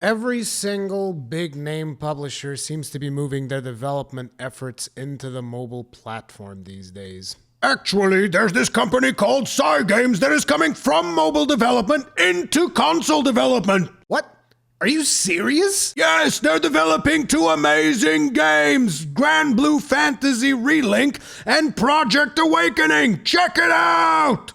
Every single big name publisher seems to be moving their development efforts into the mobile platform these days. Actually, there's this company called Cygames that is coming from mobile development into console development. What? Are you serious? Yes, they're developing two amazing games, Granblue Fantasy Relink and Project Awakening. Check it out!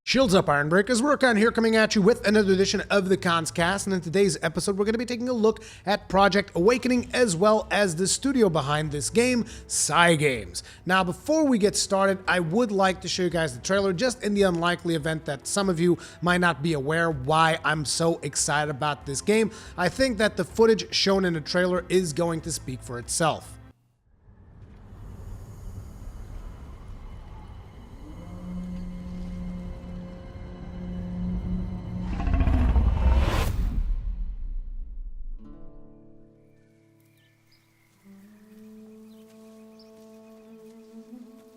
Shields up, Iron Breakers. Rurikhan here, coming at you with another edition of the Conscast, and in today's episode we're going to be taking a look at Project Awakening as well as the studio behind this game, Cygames. Now, before we get started, I would like to show you guys the trailer, just in the unlikely event that some of you might not be aware why I'm so excited about this game. I think that the footage shown in the trailer is going to speak for itself.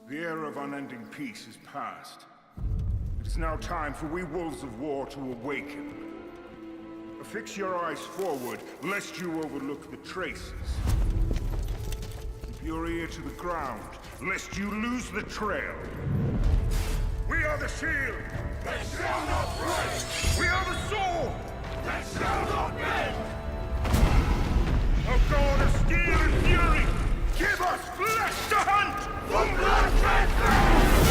The era of unending peace is past. It is now time for we wolves of war to awaken. Affix your eyes forward, lest you overlook the traces. Keep your ear to the ground, lest you lose the trail. We are the shield that shall not break! We are the sword that shall not bend! O God of steel and fury, give us flesh to hunt! From blood transfer!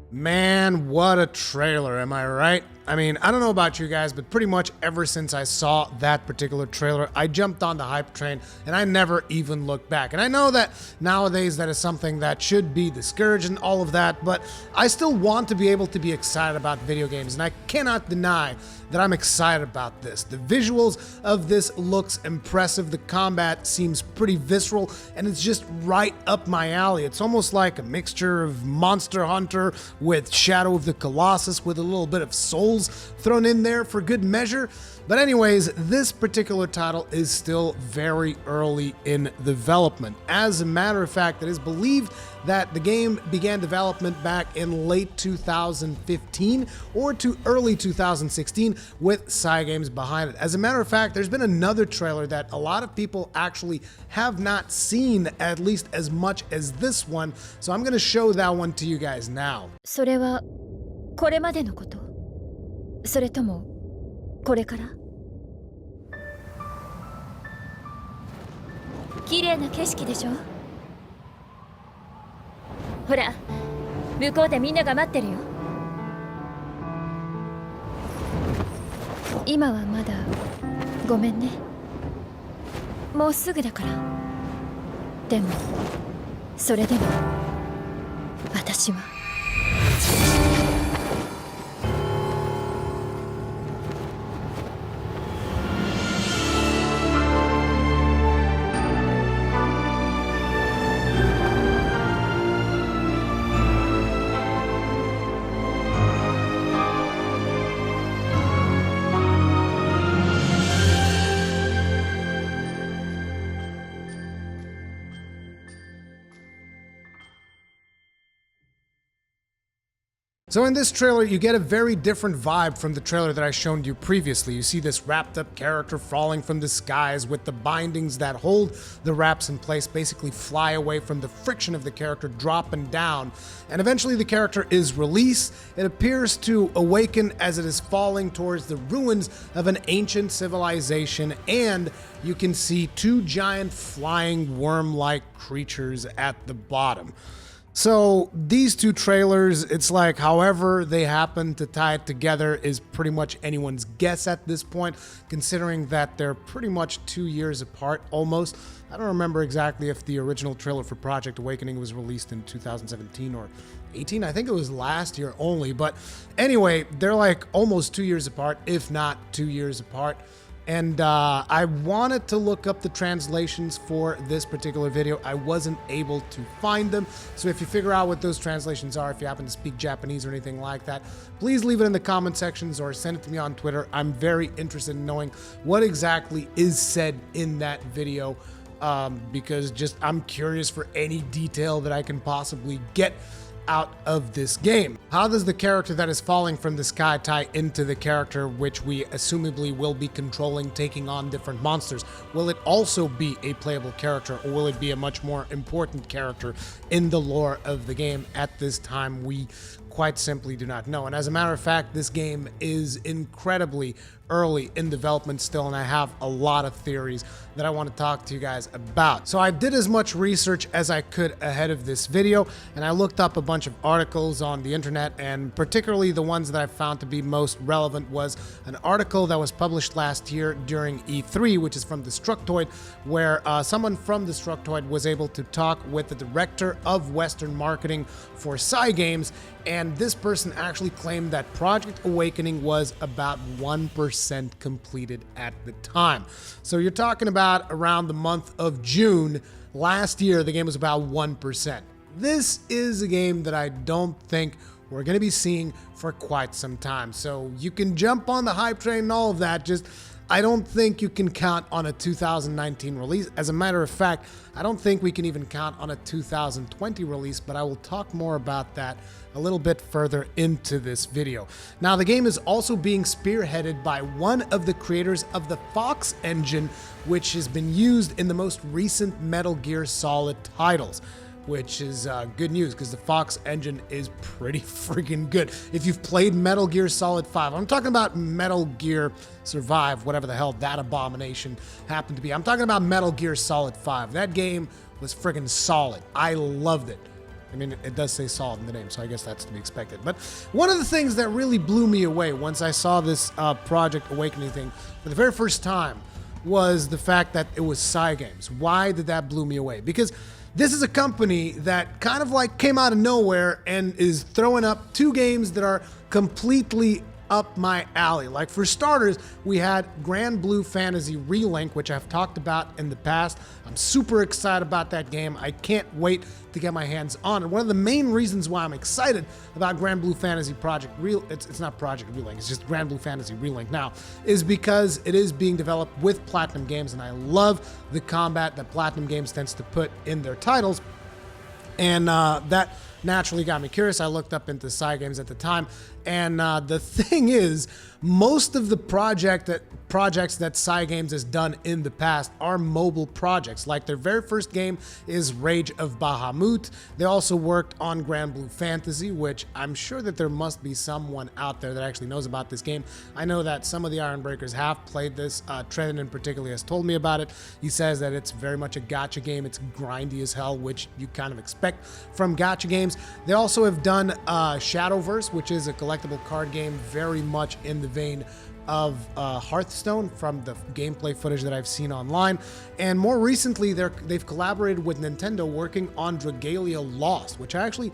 Man, what a trailer, am I right? I mean, I don't know about you guys, but pretty much ever since I saw that particular trailer, I jumped on the hype train and I never even looked back. And I know that nowadays that is something that should be discouraged and all of that, but I still want to be able to be excited about video games, and I cannot deny that I'm excited about this. The visuals of this looks impressive, the combat seems pretty visceral, and it's just right up my alley. It's almost like a mixture of Monster Hunter with Shadow of the Colossus with a little bit of Souls thrown in there for good measure. But anyways, this particular title is still very early in development. As a matter of fact, it is believed that the game began development back in late 2015 or to early 2016 with Cygames behind it. As a matter of fact, there's been another trailer that a lot of people actually have not seen, at least as much as this one, so I'm going to show that one to you guys now. それはこれまでのこと？それともこれから？綺麗な景色でしょ？ほら、向こうでみんなが待ってるよ。今はまだごめんね。もうすぐだから。でもそれでも私は。So in this trailer, you get a very different vibe from the trailer that I showed you previously. You see this wrapped up character falling from the skies with the bindings that hold the wraps in place, basically fly away from the friction of the character dropping down. And eventually the character is released. It appears to awaken as it is falling towards the ruins of an ancient civilization, and you can see two giant flying worm-like creatures at the bottom. So these two trailers, it's like however they happen to tie it together is pretty much anyone's guess at this point, considering that they're pretty much 2 years apart almost. I don't remember exactly if the original trailer for Project Awakening was released in 2017 or 18. I think it was last year only, but anyway, they're like almost 2 years apart, if not 2 years apart. And I wanted to look up the translations for this particular video. I wasn't able to find them. So if you figure out what those translations are, if you happen to speak Japanese or anything like that, please leave it in the comment sections or send it to me on Twitter. I'm very interested in knowing what exactly is said in that video, because just I'm curious for any detail that I can possibly get out of this game. How does the character that is falling from the sky tie into the character which we assumably will be controlling, taking on different monsters? Will it also be a playable character, or will it be a much more important character in the lore of the game? At this time, we quite simply do not know. And as a matter of fact, this game is incredibly early in development still, and I have a lot of theories that I want to talk to you guys about. So I did as much research as I could ahead of this video, and I looked up a bunch of articles on the internet, and particularly the ones that I found to be most relevant was an article that was published last year during E3, which is from Destructoid, where someone from Destructoid was able to talk with the director of Western marketing for Cygames, and this person actually claimed that Project Awakening was about 1% completed at the time. So you're talking about around the month of June last year, the game was about 1%. This is a game that I don't think we're going to be seeing for quite some time. So you can jump on the hype train and all of that, just I don't think you can count on a 2019 release. As a matter of fact, I don't think we can even count on a 2020 release, but I will talk more about that a little bit further into this video. Now, the game is also being spearheaded by one of the creators of the Fox engine, which has been used in the most recent Metal Gear Solid titles, which is good news because the Fox engine is pretty freaking good. If you've played Metal Gear Solid 5, I'm talking about Metal Gear Survive, whatever the hell that abomination happened to be. I'm talking about Metal Gear Solid 5. That game was freaking solid. I loved it. I mean, it does say solid in the name, so I guess that's to be expected. But one of the things that really blew me away once I saw this Project Awakening thing for the very first time was the fact that it was Cygames. Why did that blow me away? Because this is a company that kind of like came out of nowhere and is throwing up two games that are completely up my alley. Like, for starters, we had Granblue Fantasy Relink, which I've talked about in the past. I'm super excited about that game. I can't wait to get my hands on it. One of the main reasons why I'm excited about Granblue Fantasy it's not Project Relink, it's just Granblue Fantasy Relink now, is because it is being developed with Platinum Games, and I love the combat that Platinum Games tends to put in their titles. And that naturally got me curious. I looked up into Cygames at the time, and the thing is, most of the projects that Cygames has done in the past are mobile projects. Like, their very first game is Rage of Bahamut. They also worked on Granblue Fantasy, which I'm sure that there must be someone out there that actually knows about this game. I know that some of the Iron Breakers have played this. Trenton in particular has told me about it. He says that it's very much a gacha game. It's grindy as hell, which you kind of expect from gacha games. They also have done Shadowverse, which is a collectible card game very much in the vein of Hearthstone from the gameplay footage that I've seen online. And more recently, they've collaborated with Nintendo working on Dragalia Lost, which I actually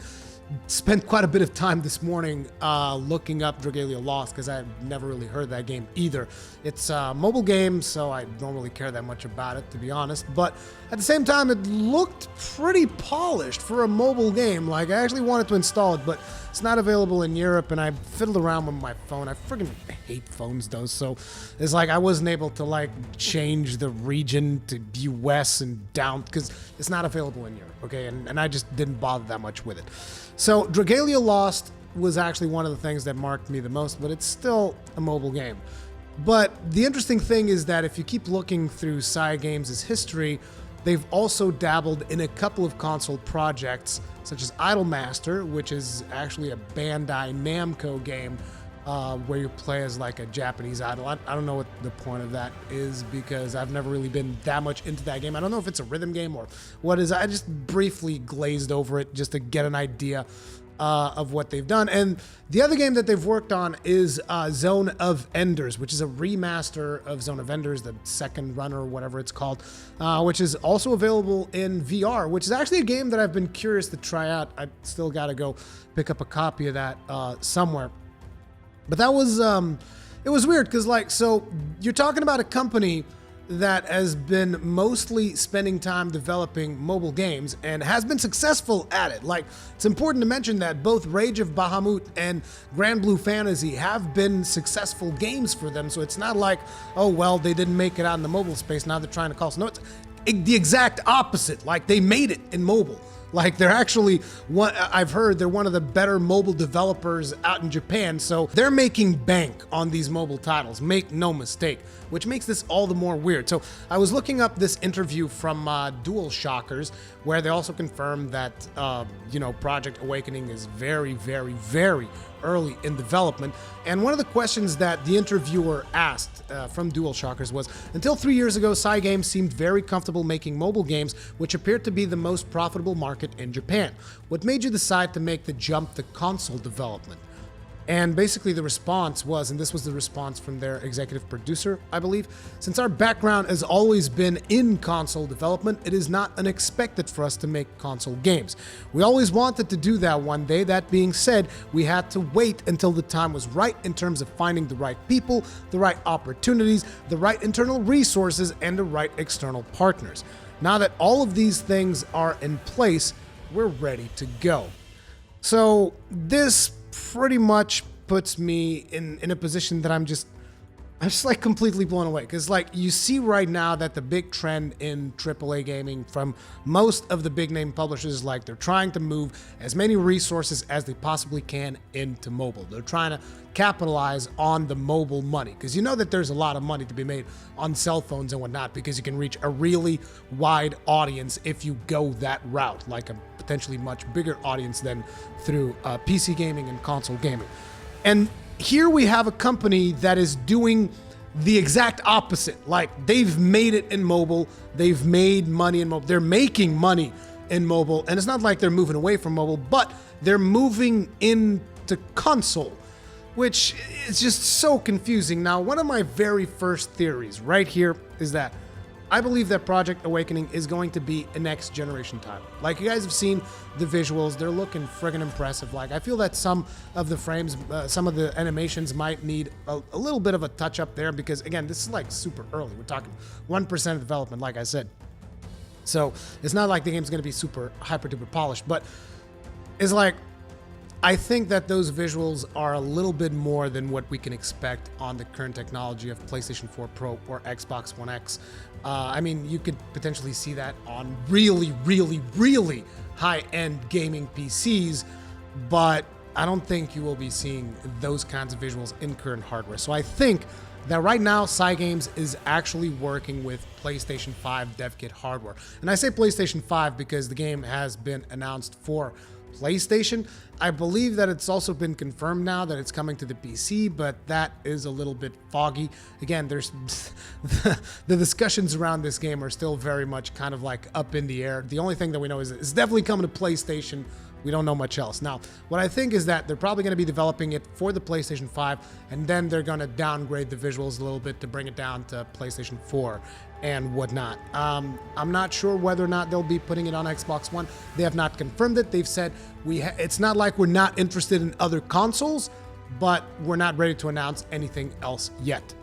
spent quite a bit of time this morning looking up Dragalia Lost because I've never really heard that game either. It's a mobile game, so I don't really care that much about it, to be honest. But at the same time, it looked pretty polished for a mobile game. Like, I actually wanted to install it, but it's not available in Europe, and I fiddled around with my phone. I freaking hate phones, though, so it's like I wasn't able to, like, change the region to US and down because it's not available in Europe, okay? And I just didn't bother that much with it. So Dragalia Lost was actually one of the things that marked me the most, but it's still a mobile game. But the interesting thing is that if you keep looking through Cygames' history, they've also dabbled in a couple of console projects, such as Idolmaster, which is actually a Bandai Namco game where you play as like a Japanese idol. I don't know what the point of that is because I've never really been that much into that game. I don't know if it's a rhythm game or what is. I just briefly glazed over it just to get an idea of what they've done. And the other game that they've worked on is Zone of Enders, which is a remaster of Zone of Enders, the second run or whatever it's called, which is also available in VR, which is actually a game that I've been curious to try out. I still got to go pick up a copy of that somewhere. But that was, it was weird because, like, so you're talking about a company that has been mostly spending time developing mobile games and has been successful at it. Like, it's important to mention that both Rage of Bahamut and Granblue Fantasy have been successful games for them, so it's not like, oh, well, they didn't make it out in the mobile space, now they're trying to call us. No, it's the exact opposite. Like, they made it in mobile. Like, they're actually, I've heard they're one of the better mobile developers out in Japan, so they're making bank on these mobile titles, make no mistake, which makes this all the more weird. So I was looking up this interview from DualShockers, where they also confirmed that, Project Awakening is very, very, very early in development. And one of the questions that the interviewer asked from DualShockers was, until 3 years ago, Cygames seemed very comfortable making mobile games, which appeared to be the most profitable market in Japan. What made you decide to make the jump to console development? And basically the response was, and this was the response from their executive producer, I believe, since our background has always been in console development, it is not unexpected for us to make console games. We always wanted to do that one day. That being said, we had to wait until the time was right in terms of finding the right people, the right opportunities, the right internal resources, and the right external partners. Now that all of these things are in place, we're ready to go. So this pretty much puts me in a position that I'm just like completely blown away, because like you see right now that the big trend in AAA gaming from most of the big name publishers is like they're trying to move as many resources as they possibly can into mobile. They're trying to capitalize on the mobile money, because you know that there's a lot of money to be made on cell phones and whatnot, because you can reach a really wide audience if you go that route, like a potentially much bigger audience than through PC gaming and console gaming. And here we have a company that is doing the exact opposite. Like, they've made it in mobile, they've made money in mobile, they're making money in mobile, and it's not like they're moving away from mobile, but they're moving into console, which is just so confusing. Now, one of my very first theories right here is that I believe that Project Awakening is going to be a next generation title. Like, you guys have seen the visuals, they're looking friggin' impressive. Like, I feel that some of the frames, some of the animations might need a little bit of a touch up there, because again, this is like super early. We're talking 1% of development, like I said. So it's not like the game's gonna be super hyper duper polished, but it's like, I think that those visuals are a little bit more than what we can expect on the current technology of PlayStation 4 Pro or Xbox One X. I mean, you could potentially see that on really, really, really high-end gaming PCs, but I don't think you will be seeing those kinds of visuals in current hardware. So I think that right now, Cygames is actually working with PlayStation 5 dev kit hardware. And I say PlayStation 5 because the game has been announced for PlayStation. I believe that it's also been confirmed now that it's coming to the PC, but that is a little bit foggy. Again, there's the discussions around this game are still very much kind of like up in the air. The only thing that we know is it's definitely coming to PlayStation. We don't know much else. Now, what I think is that they're probably going to be developing it for the PlayStation 5, and then they're going to downgrade the visuals a little bit to bring it down to PlayStation 4 and whatnot. I'm not sure whether or not they'll be putting it on Xbox One. They have not confirmed it. They've said it's not like we're not interested in other consoles, but we're not ready to announce anything else yet.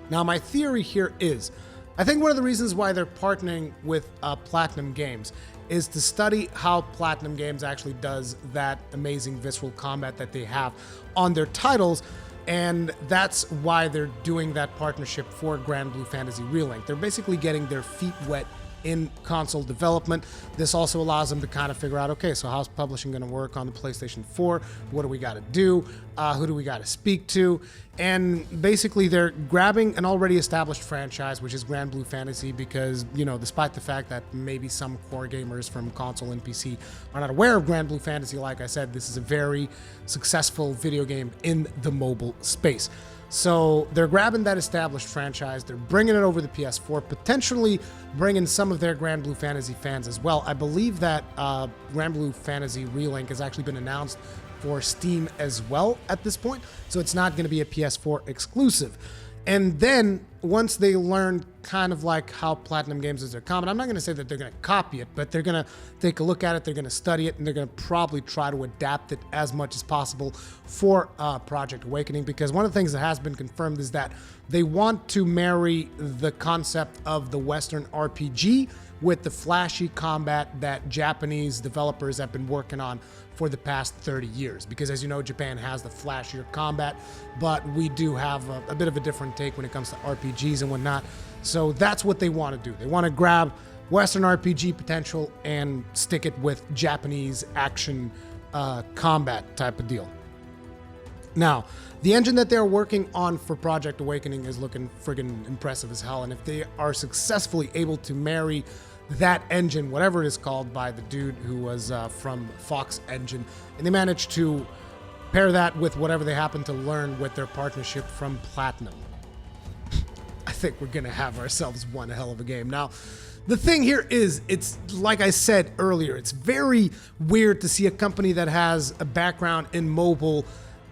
Now, my theory here is, I think one of the reasons why they're partnering with Platinum Games is to study how Platinum Games actually does that amazing visceral combat that they have on their titles, and that's why they're doing that partnership for Granblue Fantasy Relink. They're basically getting their feet wet in console development. This also allows them to kind of figure out, okay, so how's publishing going to work on the PlayStation 4? What do we got to do? Who do we got to speak to? And basically they're grabbing an already established franchise, which is Granblue Fantasy, because, you know, despite the fact that maybe some core gamers from console and PC are not aware of Granblue Fantasy, like I said, this is a very successful video game in the mobile space. So they're grabbing that established franchise, they're bringing it over the PS4, potentially bringing some of their Granblue Fantasy fans as well. I believe that Granblue Fantasy Relink has actually been announced for Steam as well at this point, so it's not going to be a PS4 exclusive. And then once they learn kind of like how Platinum Games is their common, I'm not going to say that they're going to copy it, but they're going to take a look at it, they're going to study it, and they're going to probably try to adapt it as much as possible for Project Awakening, because one of the things that has been confirmed is that they want to marry the concept of the Western RPG with the flashy combat that Japanese developers have been working on for the past 30 years. Because as you know, Japan has the flashier combat, but we do have a bit of a different take when it comes to RPGs and whatnot. So that's what they want to do. They want to grab Western RPG potential and stick it with Japanese action combat type of deal. Now, the engine that they're working on for Project Awakening is looking friggin' impressive as hell, and if they are successfully able to marry that engine, whatever it is called by the dude who was from Fox Engine, and they managed to pair that with whatever they happen to learn with their partnership from Platinum, I think we're gonna have ourselves one hell of a game. Now, the thing here is, it's like I said earlier, it's very weird to see a company that has a background in mobile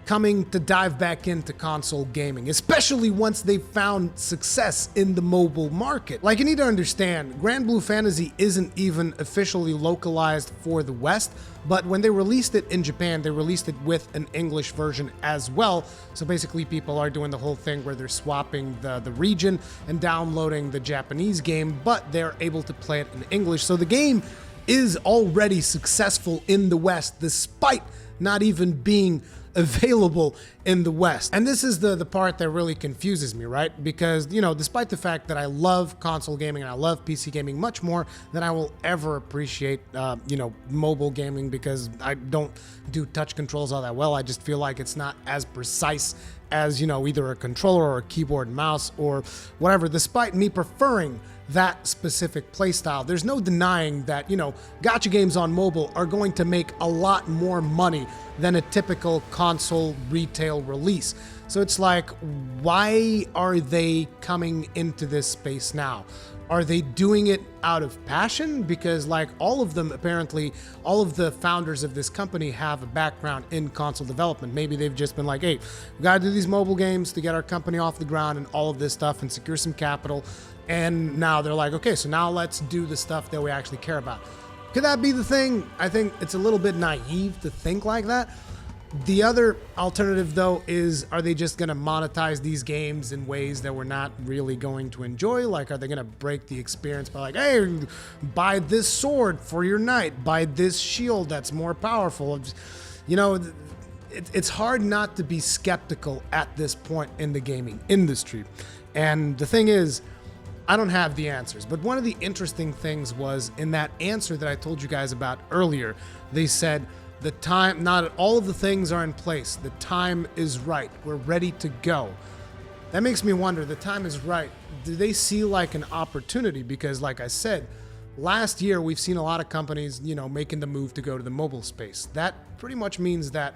coming to dive back into console gaming, especially once they've found success in the mobile market. Like, you need to understand, Granblue Fantasy isn't even officially localized for the West, but when they released it in Japan, they released it with an English version as well. So basically people are doing the whole thing where they're swapping the region and downloading the Japanese game, but they're able to play it in English. So the game is already successful in the West, despite not even being available in the West. And this is the part that really confuses me, right? Because, you know, despite the fact that I love console gaming and I love PC gaming much more than I will ever appreciate, you know, mobile gaming, because I don't do touch controls all that well. I just feel like it's not as precise as, you know, either a controller or a keyboard and mouse or whatever. Despite me preferring that specific playstyle, there's no denying that, you know, gacha games on mobile are going to make a lot more money than a typical console retail release. So it's like, why are they coming into this space now? Are they doing it out of passion? Because like all of them, apparently, all of the founders of this company have a background in console development. Maybe they've just been like, hey, we gotta do these mobile games to get our company off the ground and all of this stuff and secure some capital. And now they're like, okay, so now let's do the stuff that we actually care about. Could that be the thing? I think it's a little bit naive to think like that. The other alternative, though, is, are they just going to monetize these games in ways that we're not really going to enjoy? Like, are they going to break the experience by like, hey, buy this sword for your knight, buy this shield that's more powerful? You know, it's hard not to be skeptical at this point in the gaming industry. And the thing is, I don't have the answers, but one of the interesting things was in that answer that I told you guys about earlier, they said, the time, not all of the things are in place. The time is right. We're ready to go. That makes me wonder, the time is right. Do they see like an opportunity? Because like I said, last year we've seen a lot of companies, you know, making the move to go to the mobile space. That pretty much means that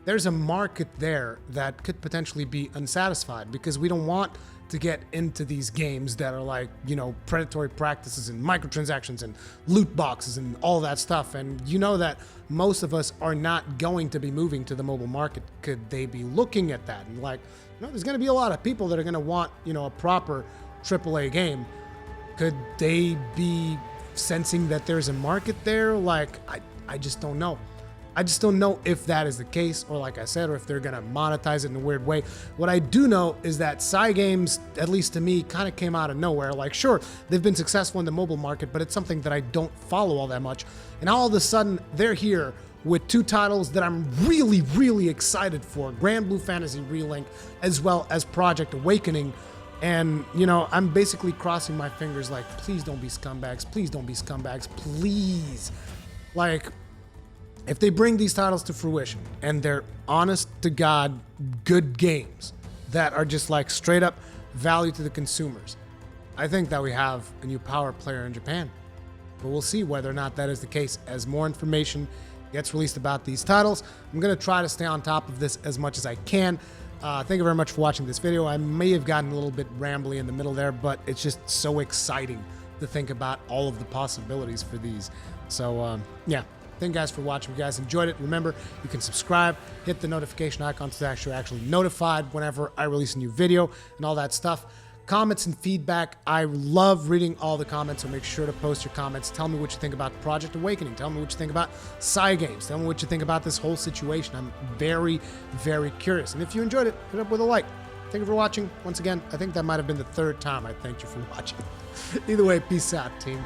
there's a market there that could potentially be unsatisfied, because we don't want to get into these games that are like, you know, predatory practices and microtransactions and loot boxes and all that stuff. And you know that most of us are not going to be moving to the mobile market. Could they be looking at that and like, you know, there's going to be a lot of people that are going to want, you know, a proper AAA game. Could they be sensing that there's a market there? Like, I just don't know. I just don't know if that is the case, or like I said, or if they're gonna monetize it in a weird way. What I do know is that Cygames, at least to me, kind of came out of nowhere. Like, sure, they've been successful in the mobile market, but it's something that I don't follow all that much. And all of a sudden, they're here with two titles that I'm really, really excited for. Granblue Fantasy Relink, as well as Project Awakening. And, you know, I'm basically crossing my fingers like, please don't be scumbags. Please don't be scumbags. Please. Like, if they bring these titles to fruition and they're honest to God good games that are just like straight up value to the consumers, I think that we have a new power player in Japan. But we'll see whether or not that is the case as more information gets released about these titles. I'm going to try to stay on top of this as much as I can. Thank you very much for watching this video. I may have gotten a little bit rambly in the middle there, but it's just so exciting to think about all of the possibilities for these. So, yeah. Thank you guys for watching. If you guys enjoyed it, remember, you can subscribe, hit the notification icon so that you're actually notified whenever I release a new video and all that stuff. Comments and feedback. I love reading all the comments, so make sure to post your comments. Tell me what you think about Project Awakening. Tell me what you think about Cygames. Tell me what you think about this whole situation. I'm very, very curious. And if you enjoyed it, hit up with a like. Thank you for watching. Once again, I think that might have been the third time I thanked you for watching. Either way, peace out, team.